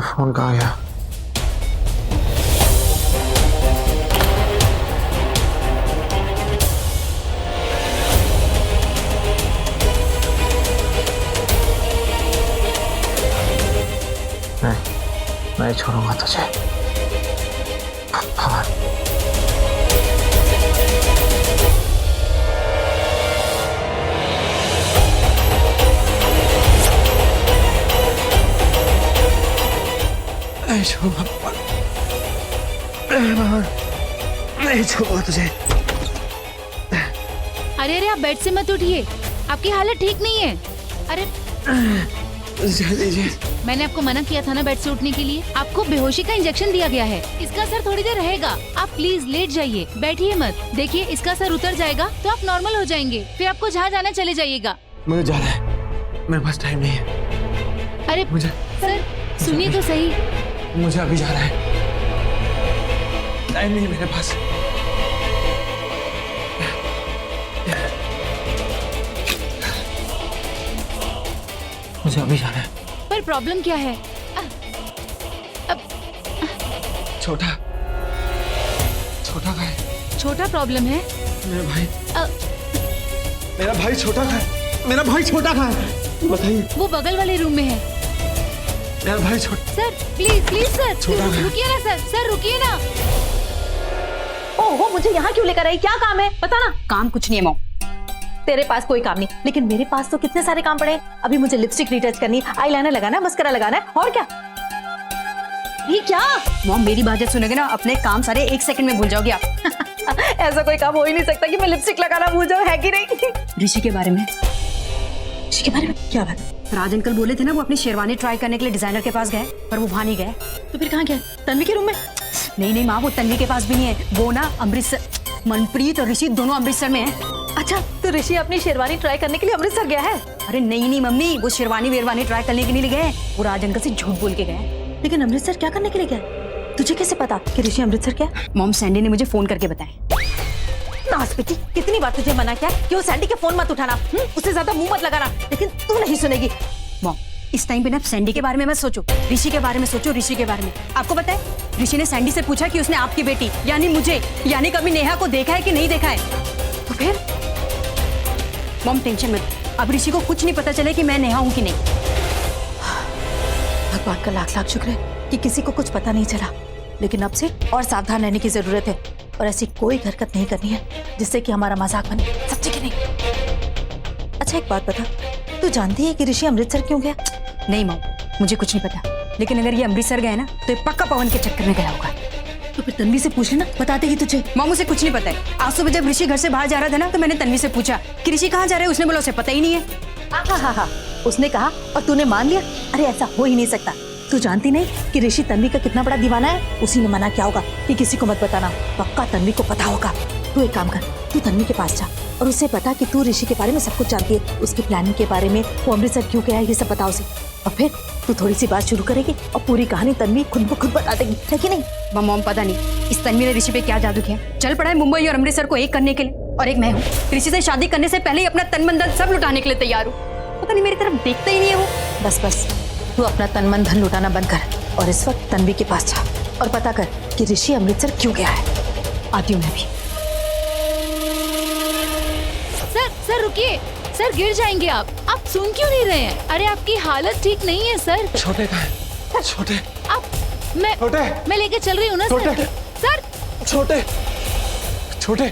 Phone कहाँ गया? नहीं छोड़ूंगा तुझे। भगवान। नहीं छोड़ूंगा भगवान, नहीं छोड़ूंगा तुझे। अरे अरे, आप बेड से मत उठिए, आपकी हालत ठीक नहीं है। अरे दीजिए। मैंने आपको मना किया था ना बेड से उठने के लिए। आपको बेहोशी का इंजेक्शन दिया गया है, इसका असर थोड़ी देर रहेगा। आप प्लीज लेट जाइए, बैठिए मत। देखिए इसका असर उतर जाएगा तो आप नॉर्मल हो जाएंगे, फिर आपको जहाँ जाना चले जाइएगा। मुझे जाना है, मेरे पास टाइम नहीं है। अरे मुझे सर सुनिए तो सही। मुझे अभी जाना है, टाइम नहीं है मेरे पास। मुझे अभी जाना है। पर प्रॉब्लम क्या है? छोटा का है। छोटा प्रॉब्लम है? मेरा भाई छोटा का है। मेरा भाई छोटा का है। बताइए। वो बगल वाले रूम में है। मेरा भाई छोटा। सर प्लीज प्लीज सर, छोटा है। रुकिए ना सर, सर रुकिए ना। ओहो, मुझे यहाँ क्यों लेकर आई? क्या काम है बता ना। काम कुछ नहीं है मॉम। तेरे पास कोई काम नहीं, लेकिन मेरे पास तो कितने सारे काम पड़े हैं। अभी मुझे लिपस्टिक रीटच करनी, आईलाइनर लगाना है, मस्करा लगाना है, और क्या? ये क्या? मॉम मेरी बात जब सुनोगे ना, अपने काम सारे 1 सेकंड में भूल जाओगे आप। ऐसा कोई काम हो ही नहीं सकता कि मैं लिपस्टिक लगाना भूल जाऊं, है कि नहीं? ऋषि के बारे में। ऋषि के बारे में क्या बात? राज अंकल बोले थे ना वो अपनी शेरवानी ट्राई करने के लिए डिजाइनर के पास गए, पर वो वहां नहीं गए। तो फिर कहाँ गया? तन्वी के रूम में? नहीं माँ, वो तन्वी के पास भी नहीं है। वो ना अमृतसर, मनप्रीत और ऋषि दोनों अमृतसर में है। अच्छा, तो ऋषि अपनी शेरवानी ट्राई करने के लिए अमृतसर गया है? अरे नहीं मम्मी, वो शेरवानी वेरवानी ट्राई करने के लिए नहीं गए, वो राज अंकल से झूठ बोल के गए। लेकिन अमृतसर क्या करने के लिए गया? तुझे कैसे पता कि ऋषि अमृतसर गया? मॉम सैंडी ने मुझे फोन करके बताया। नास बेटी, कितनी बार तुझे मना किया कि वो सैंडी के फोन मत उठाना, उससे ज्यादा मुंह मत लगाना, लेकिन तू नहीं सुनेगी। मॉम इस टाइम पे ना सैंडी के बारे में मत सोचो, ऋषि के बारे में सोचो। ऋषि के बारे में आपको पता है, ऋषि ने सैंडी से पूछा कि उसने आपकी बेटी यानी मुझे यानी कभी नेहा को देखा है कि नहीं देखा है। तो फिर मॉम टेंशन मत, अब ऋषि को कुछ नहीं पता चले कि मैं नेहा हूं कि नहीं। भगवान का लाख लाख शुक्र है कि किसी को कुछ पता नहीं चला, लेकिन अब से और सावधान रहने की जरूरत है, और ऐसी कोई हरकत नहीं करनी है जिससे कि हमारा मजाक बने, समझे कि नहीं? अच्छा एक बात बता, तू जानती है कि ऋषि अमृतसर क्यों गया? नहीं मॉम, मुझे कुछ नहीं पता, लेकिन अगर ये अमृतसर गए ना तो ये पक्का पवन के चक्कर में गया होगा। तो फिर तन्वी से पूछ लेना, बता देगी तुझे। मॉम मुझे कुछ नहीं पता है। आज सुबह जब ऋषि घर से बाहर जा रहा था ना, तो मैंने तन्वी से पूछा कि ऋषि कहाँ जा रहा है, उसने बोला उसे पता ही नहीं है। हाँ, उसने कहा और तूने मान लिया? अरे ऐसा हो ही नहीं सकता। तू जानती नहीं कि ऋषि तन्वी का कितना बड़ा दीवाना है? उसी ने मना किया होगा कि किसी को मत बताना, पक्का तन्वी को पता होगा। तू एक काम कर, तू तन्वी के पास जा और उससे बता कि तू ऋषि के बारे में सब कुछ जानती है, उसकी प्लानिंग के बारे में, वो अमृतसर क्यों गया है, ये सब बता उसे। और फिर तू थोड़ी सी बात शुरू करेगी और पूरी कहानी तन्वी खुद ब खुद बता देगी, है कि नहीं? मॉम पता नहीं इस तन्वी ने ऋषि पे क्या जादू किया, चल पड़ा है मुंबई और अमृतसर को एक करने के लिए। और एक मैं हूँ, ऋषि से शादी करने से पहले ही अपना तन मन धन सब लुटाने के लिए तैयार हूँ। पता नहीं मेरी तरफ देखता ही नहीं है वो। बस तू अपना तन मन धन लुटाना बंद कर और इस वक्त तन्वी के पास जा और पता कर कि ऋषि अमृतसर क्यों गया है। आती हूँ मैं भी। सर रुकिए, सर गिर जाएंगे आप सुन क्यों नहीं रहे हैं? अरे आपकी हालत ठीक नहीं है सर। छोटे का है, छोटे। आप मैं लेके चल रही हूँ ना सर। सर छोटे छोटे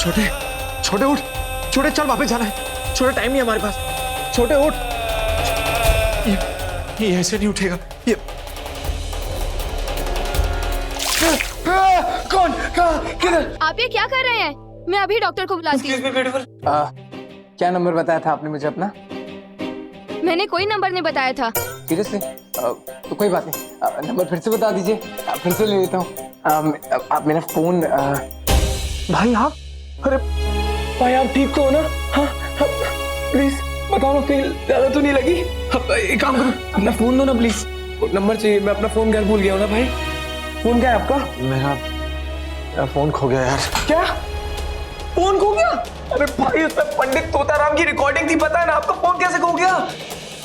छोटे छोटे उठ, छोटे चल वापस जाना है, छोटे टाइम नहीं हमारे पास, छोटे उठ। ये ऐसे नहीं उठेगा। ये कौन, कहाँ, किधर? आप ये क्या कर रहे हैं? मैं अभी डॉक्टर को बुलाती हूँ। क्या नंबर बताया था आपने मुझे अपना? मैंने कोई नंबर नहीं बताया था। सीरियसली? तो कोई बात नहीं, नंबर फिर से बता दीजिए, फिर से ले लेता हूँ। आप मेरा फोन भाई आप, अरे भाई आप ठीक तो हो ना? हाँ प्लीज बताओ ना, कहीं ज्यादा तो नहीं लगी? एक काम करो, अपना फोन दो ना प्लीज। नंबर चाहिए, मैं अपना फोन घर भूल गया हूँ ना भाई। फोन क्या है आपका? मेरा फोन खो गया यार। क्या फोन खो गया? अरे भाई उसमें पंडित तोताराम की रिकॉर्डिंग थी, पता है ना, आपका फोन कैसे खो गया?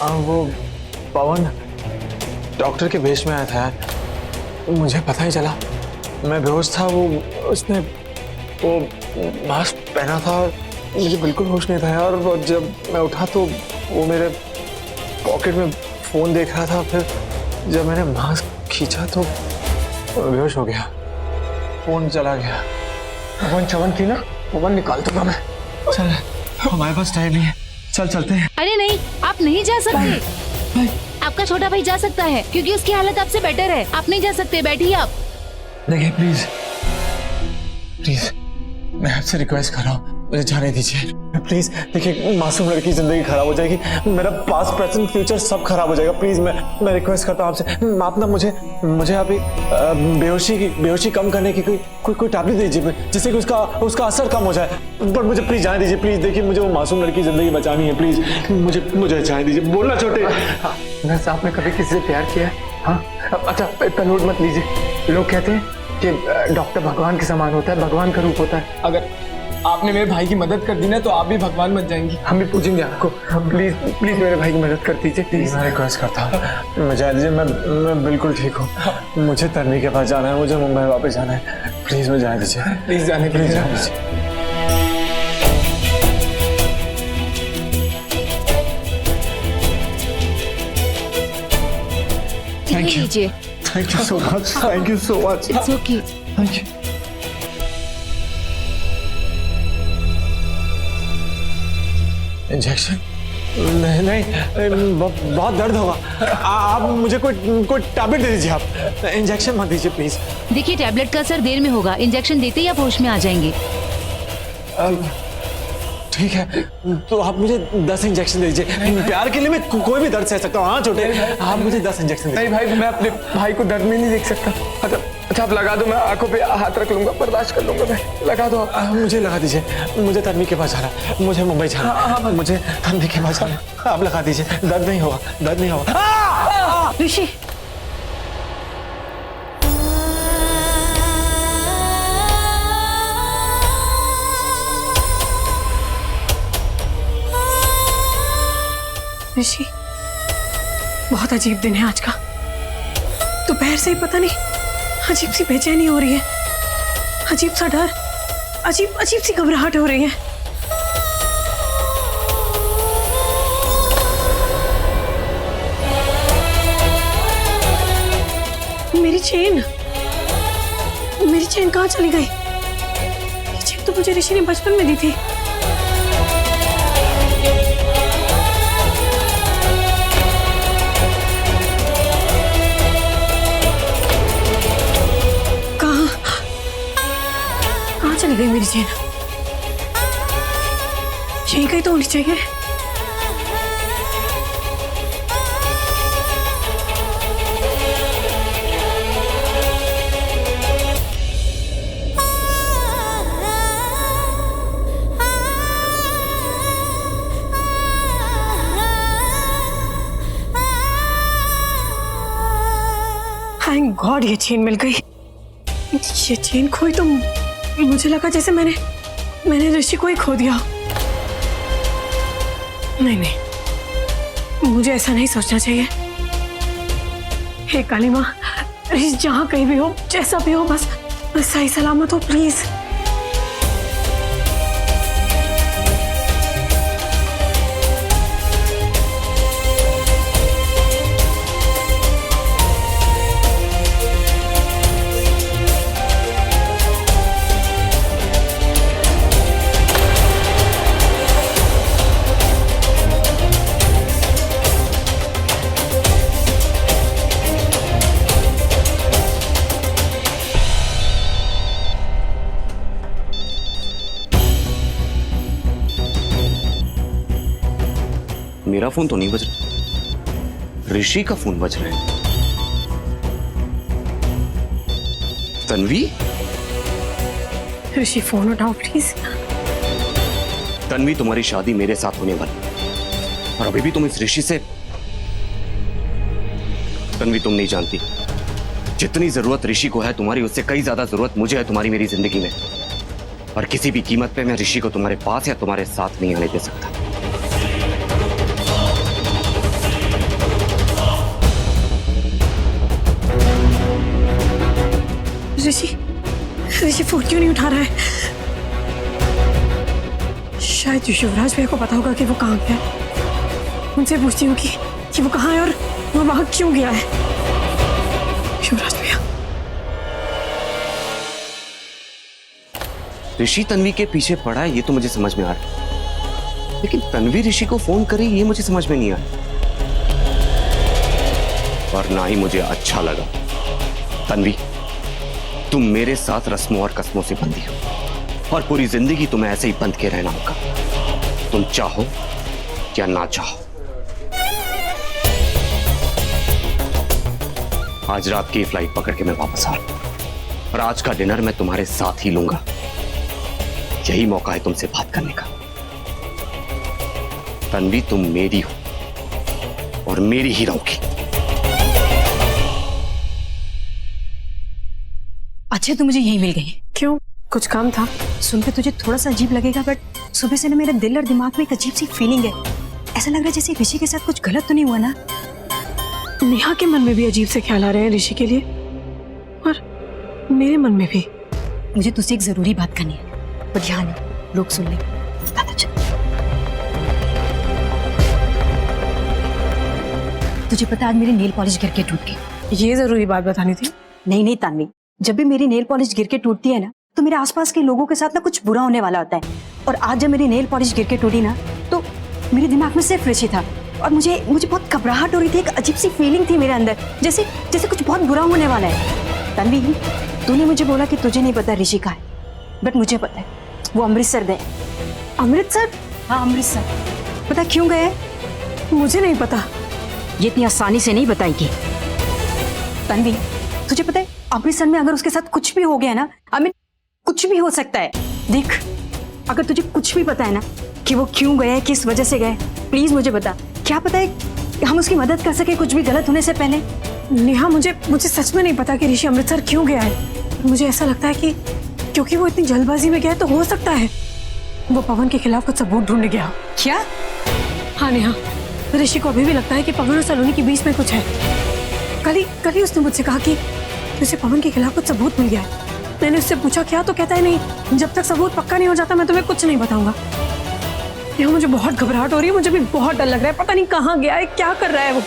वो पवन डॉक्टर के वेश में आया था यार, मुझे पता ही चला, मैं बेहोश था। उसने वो मास्क पहना था, मुझे बिल्कुल होश नहीं था यार। और जब मैं उठा तो वो मेरे पॉकेट में फोन देख रहा था, फिर जब मैंने मास्क खींचा तो बेहोश हो गया, फोन चला गया। पवन चवन थी ना, पवन निकाल दूंगा मैं। चल हमारे पास टाइम नहीं है, चल चलते हैं। अरे नहीं, आप नहीं जा सकते। आपका छोटा भाई जा सकता है क्योंकि उसकी हालत आपसे बेटर है। आप नहीं जा सकते, बैठिए आप। देखिए प्लीज प्लीज, मैं आपसे रिक्वेस्ट कर रहा हूँ, मुझे जाने दीजिए प्लीज। देखिए मासूम लड़की की जिंदगी खराब हो जाएगी, मेरा पास्ट प्रेजेंट फ्यूचर सब खराब हो जाएगा। प्लीज मैं रिक्वेस्ट करता हूँ आपसे, आप ना मुझे अभी बेहोशी कम करने की कोई टैबलेट दीजिए जिससे कि उसका असर कम हो जाए। पर मुझे प्लीज जाने दीजिए प्लीज। देखिए मुझे वो मासूम लड़की की जिंदगी बचानी है, प्लीज मुझे जाने दीजिए। बोलना छोटे। वैसे आपने कभी किसी से प्यार किया है? हाँ अच्छा, इतना लोड मत लीजिए। लोग कहते हैं कि डॉक्टर भगवान के समान होता है, भगवान का रूप होता है। अगर आपने मेरे भाई की मदद कर दी ना तो आप भी भगवान बन जाएंगी। हम भी पूजेंगे आपको। प्लीज प्लीज मेरे भाई की मदद कर दीजिए प्लीज। मैं रिक्वेस्ट करता हूँ, मुझे दीजिए। मैं बिल्कुल ठीक हूँ, मुझे तन्वी के पास जाना है, मुझे मुंबई वापस जाना है। प्लीज मुझे जाने दीजिए, प्लीज जाने प्लीज जाने दीजिए। Thank you, thank you so much, thank you so much. It's okay. Thank you. Injection? नहीं, बहुत दर्द होगा। आप मुझे कोई टैबलेट दे दीजिए। आप इंजेक्शन मत दीजिए प्लीज। देखिए टैबलेट का असर देर में होगा, इंजेक्शन देते ही आप होश में आ जाएंगे। ठीक है, तो आप मुझे 10 इंजेक्शन दे दीजिए। प्यार के लिए मैं कोई भी दर्द सह सकता हूँ। हाँ छोटे, आप मुझे 10 इंजेक्शन नहीं भाई, मैं अपने भाई को दर्द में नहीं देख सकता। अच्छा आप लगा दो, मैं आंखों पे हाथ रख लूंगा, बर्दाश्त कर लूंगा मैं। लगा दो आप। मुझे लगा दीजिए, मुझे तन्वी के पास जाना है, मुझे मुंबई जाना है, मुझे तन्वी के पास जाना है। आप लगा दीजिए, दर्द नहीं होगा, दर्द नहीं होगा। ऋषि ऋषि, बहुत अजीब दिन है आज का। दोपहर से ही पता नहीं अजीब सी बेचैनी हो रही है, अजीब सा डर, अजीब सी घबराहट हो रही है। मेरी चेन कहाँ चली गई? ये चेन तो मुझे ऋषि ने बचपन में दी थी। चली गई मेरी चेन? यही कहीं तो होनी चाहिए। थैंक गॉड ये चेन मिल गई। ये चेन खोई तो मुझे लगा जैसे मैंने ऋषि को ही खो दिया। नहीं, मुझे ऐसा नहीं सोचना चाहिए। हे काली माँ, ऋषि जहाँ कहीं भी हो, जैसा भी हो, बस सही सलामत हो प्लीज। मेरा फोन तो नहीं बज रहा, ऋषि का फोन बज रहा है। तन्वी? ऋषि फोन उठाओ प्लीज। तन्वी, तुम्हारी शादी मेरे साथ होने वाली और अभी भी तुम इस ऋषि से तन्वी, तुम नहीं जानती जितनी जरूरत ऋषि को है तुम्हारी, उससे कई ज्यादा जरूरत मुझे है तुम्हारी मेरी जिंदगी में। और किसी भी कीमत पे मैं ऋषि को तुम्हारे पास या तुम्हारे साथ नहीं आने दे सकता। ऋषि फोन क्यों नहीं उठा रहा है? शायद युवराज भैया को पता होगा कि वो कहाँ गया है। उनसे पूछती हूँ कि वो कहाँ है और वो वहां क्यों गया है। युवराज भैया। ऋषि तन्वी के पीछे पड़ा है ये तो मुझे समझ में आ रहा है, लेकिन तन्वी ऋषि को फोन करे ये मुझे समझ में नहीं आया, और ना ही मुझे अच्छा लगा। तन्वी, तुम मेरे साथ रस्मों और कस्मों से बंधी हो, और पूरी जिंदगी तुम्हें ऐसे ही बंध के रहना होगा, तुम चाहो या ना चाहो। आज रात की फ्लाइट पकड़ के मैं वापस आ रहा हूं, और आज का डिनर मैं तुम्हारे साथ ही लूंगा। यही मौका है तुमसे बात करने का। तन्वी, तुम मेरी हो और मेरी ही रहोगी। अच्छा, तू मुझे यही मिल गई। क्यों, कुछ काम था? सुनकर तुझे थोड़ा सा अजीब लगेगा, बट सुबह से ना मेरे दिल और दिमाग में एक अजीब सी फीलिंग है। ऐसा लग रहा है जैसे ऋषि के साथ कुछ गलत तो नहीं हुआ ना। नेहा के मन में भी अजीब से ख्याल आ रहे हैं ऋषि के लिए, और मेरे मन में भी। मुझे तुझसे एक जरूरी बात करनी है, पर ध्यान है, लोग सुन ले। तुझे पता, आज मेरी नेल पॉलिश गिर के टूट गई। ये जरूरी बात बतानी थी? नहीं तानवी, जब भी मेरी नेल पॉलिश गिर के टूटती है ना, तो मेरे आसपास के लोगों के साथ ना कुछ बुरा होने वाला होता है। और आज जब मेरी नेल पॉलिश गिर के टूटी ना, तो मेरे दिमाग में सिर्फ ऋषि था, और मुझे बहुत घबराहट हो रही थी। एक अजीब सी फीलिंग थी मेरे अंदर, जैसे कुछ बहुत बुरा होने वाला है। तन्वी, तूने मुझे बोला कि तुझे नहीं पता ऋषि का है, बट मुझे पता है। वो अमृतसर गए। अमृतसर? हाँ, अमृतसर। पता क्यों गए? मुझे नहीं पता। ये इतनी आसानी से नहीं बताएगी। तन्वी, तुझे पता है, अमृतसर में अगर उसके साथ कुछ भी हो गया ना, अमित, कुछ भी हो सकता है। देख, अगर तुझे कुछ भी पता है ना कि वो क्यों गए, किस वजह से गए, प्लीज मुझे बता। क्या पता है हम उसकी मदद कर सके कुछ भी गलत होने से पहले। नेहा, मुझे सच में नहीं पता कि ऋषि अमृतसर क्यों गया है। मुझे ऐसा लगता है कि क्योंकि वो इतनी जल्दबाजी में गया है, तो हो सकता है वो पवन के खिलाफ कुछ सबूत ढूंढने गया। क्या? हाँ नेहा, ऋषि को अभी भी लगता है कि पवन और सलोनी के बीच में कुछ है। कल ही उसने मुझसे कहा कि उसे पवन के खिलाफ कुछ सबूत मिल गया है। मैंने उससे पूछा क्या, तो कहता है नहीं, जब तक सबूत पक्का नहीं हो जाता मैं तुम्हें कुछ नहीं बताऊंगा। यहाँ मुझे बहुत घबराहट हो रही है, मुझे भी बहुत डर लग रहा है। पता नहीं कहाँ गया है, क्या कर रहा है वो।